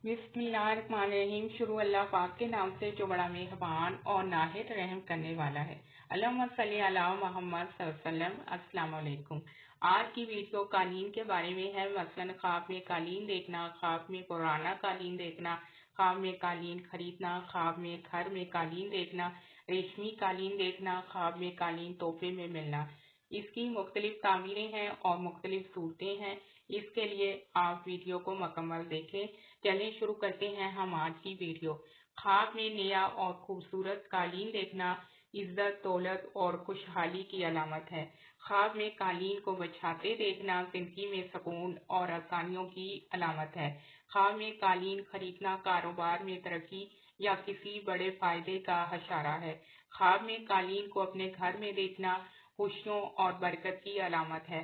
बिस्मिल्लाहिर्रहमानिर्रहीम। शुरू अल्लाह पाक के नाम से जो बड़ा मेहरबान और नाहित रहम करने वाला है। अल्लाहुम्मा सल्ली अला मुहम्मद सल्लल्लाहु अलैहि वसल्लम। अस्सलाम वालेकुम। आज की वीडियो कालीन के बारे में है। मसलन ख्वाब में कालीन देखना, ख्वाब में पुराना कालीन देखना, ख्वाब में कालीन खरीदना, ख्वाब में घर में कालीन देखना, रेशमी कालीन देखना, ख्वाब में कालीन तोहफे में मिलना। इसकी मुख्तलिफ तामीरें हैं और मुख्तलिफ सूरतें हैं। इसके लिए आप वीडियो को मुकम्मल देखें। चलिए शुरू करते हैं हम आज की वीडियो। ख्वाब में नया और खूबसूरत कालीन देखना इज्जत, दौलत और खुशहाली की अलामत है। ख्वाब में कालीन को बिछाते देखना जिंदगी में सुकून और आसानियों की अलामत है। ख्वाब में कालीन खरीदना कारोबार में तरक्की या किसी बड़े फायदे का इशारा है। ख्वाब में कालीन को अपने घर में देखना खुशियों और बरकत की अलामत है।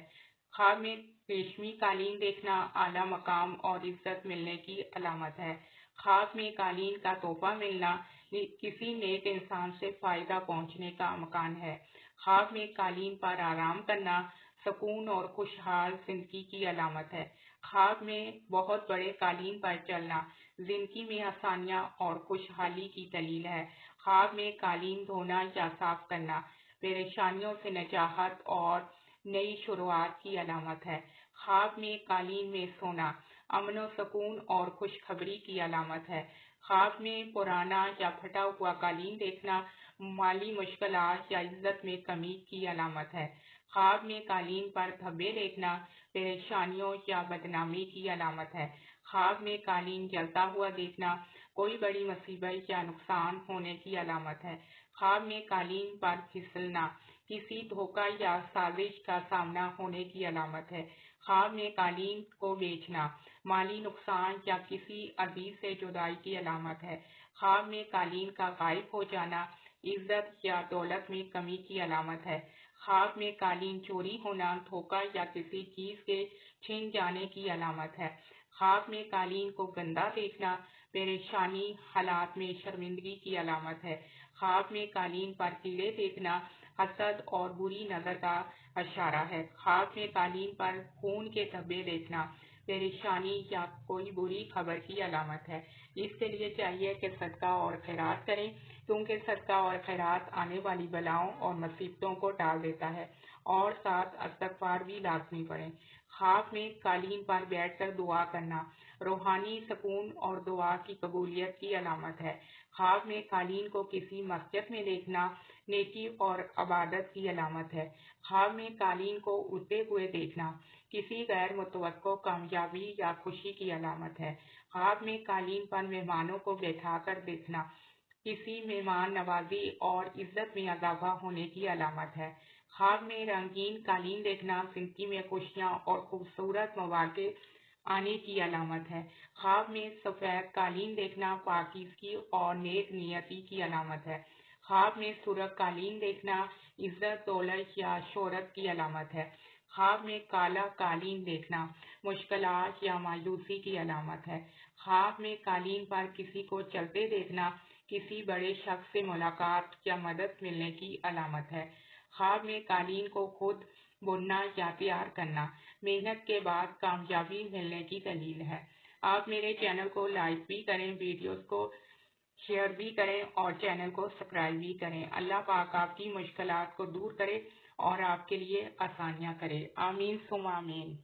ख्वाब में रेशमी कालीन देखना आला मकाम और इज्जत मिलने की अलामत है। ख्वाब में कालीन का तोहफा मिलना किसी नेक इंसान से फायदा पहुंचने का मकान है। ख्वाब में कालीन पर आराम करना सुकून और खुशहाल जिंदगी की अलामत है। ख्वाब में बहुत बड़े कालीन पर चलना जिंदगी में आसानियां और खुशहाली की दलील है। ख्वाब में कालीन धोना या साफ करना परेशानियों से निजात और नई शुरुआत की अलामत है। ख्वाब में कालीन में सोना अमन व सुकून और खुशखबरी की अलामत है। ख्वाब में पुराना या फटा हुआ कालीन देखना माली मुश्किलात या इज्जत में कमी की अलामत है। ख्वाब में कालीन पर धब्बे देखना परेशानियों या बदनामी की अलामत है। ख्वाब में कालीन जलता हुआ देखना कोई बड़ी मुसीबत या नुकसान होने की अलामत है। ख्वाब में कालीन पर फिसलना किसी धोखा या साजिश का सामना होने की अलामत है। ख्वाब में कालीन को बेचना माली नुकसान या किसी अजीज से जुदाई की अलामत है। ख्वाब में कालीन का गायब हो जाना इज्जत या दौलत में कमी की अलामत है। ख्वाब में कालीन चोरी होना धोखा या किसी चीज के छिन जाने की अलामत है। ख्वाब में कालीन को गंदा देखना परेशानी हालात में शर्मिंदगी की अलामत है। ख्वाब में कालीन पर कीड़े देखना हसद और बुरी नजर का इशारा है। ख्वाब में कालीन पर खून के धब्बे देखना परेशानी या कोई बुरी खबर की अलामत है। इसके लिए चाहिए कि सदका और खैरात करें, क्योंकि सदका और खैरात आने वाली बलाओं और मुसीबतों को टाल देता है। और साथ इस्तगफार भी लाजमी पढ़ें। ख्वाब में कालीन पर बैठकर दुआ करना रूहानी सुकून और दुआ की कबूलियत की अलामत है। ख्वाब में कालीन को किसी मस्जिद में देखना नेकी और इबादत की अलामत है। ख्वाब में कालीन को उड़ते हुए देखना किसी गैर मुतवक्को कामयाबी या खुशी की अलामत है। ख्वाब में कालीन पर मेहमानों को बैठाकर देखना किसी मेहमान नवाजी और इज्जत में इजाफा होने की अलामत है। ख्वाब में रंगीन कालीन देखना जिंदगी में खुशियां और खूबसूरत मौके आने की अलामत है। ख्वाब में सफेद कालीन देखना पाकीज़गी और नेक नियति की अलामत है। ख्वाब में सुर्ख कालीन देखना इज्जत दौलत या शोहरत की अलामत है। ख्वाब में काला कालीन देखना मुश्किलात या मायूसी की अलामत है। ख्वाब में कालीन पर किसी को चलते देखना किसी बड़े शख्स से मुलाकात या मदद मिलने की अलामत है। ख्वाब में कालीन को खुद बुनना या तैयार करना मेहनत के बाद कामयाबी मिलने की दलील है। आप मेरे चैनल को लाइक भी करें, वीडियोस को शेयर भी करें और चैनल को सब्सक्राइब भी करें। अल्लाह पाक आपकी मुश्किलात को दूर करे और आपके लिए आसानियां करे। आमीन सुम्मा आमीन।